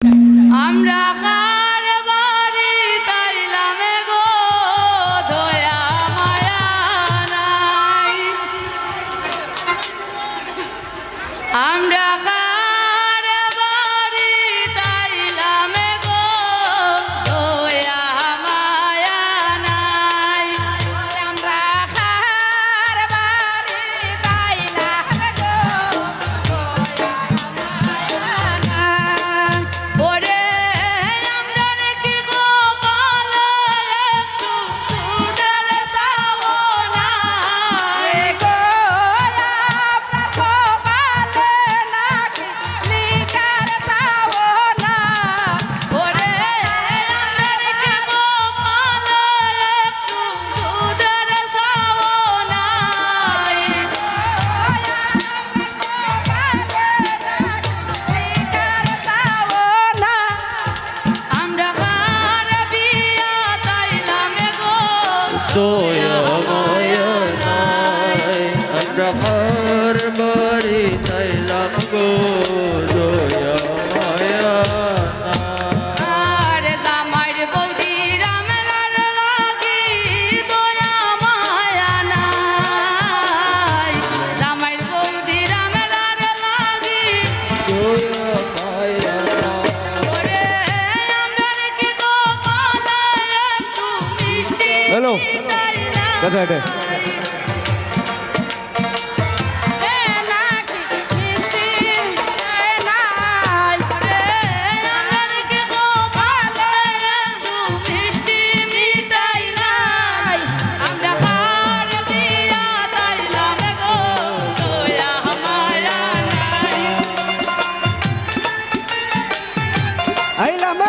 আমরা কার বাড়ি তাইলাম গো দয়া মায়া নাই। আমরা কার বাড়ি তাইলাম গো দয়া মায়া নাই। আমরা কার বাড়ি তাইলাম গো দয়া মায়া নাই। ওরে আমরা কি গো পালে একটু দুধের চাও না গো। আমরা সবালে নাকি লিকার চাও না। ওরে আমরা কি গো পালে একটু দুধের চাও না গো। আমরা কার বিয়া তাইলাম গো দয়া মায়া নাই। আমরা কার বাড়ি তাইলাম গো দয়া মায়া নাই। আর জামাইর বৌদি রামের লাগি দয়া মায়া নাই। জামাইর বৌদি রামের লাগি দয়া মায়া নাই। ওরে আমরা কি গো পালে একটু মিষ্টি হ্যালো তাইলাম দাদা এটা নাকি মিষ্টি নাই। ওরে আমরা কি গো পালে একটু মিষ্টি মিঠাই নাই। আমরা কার বিয়া তাইলাম গো দয়া মায়া নাই। আইলাম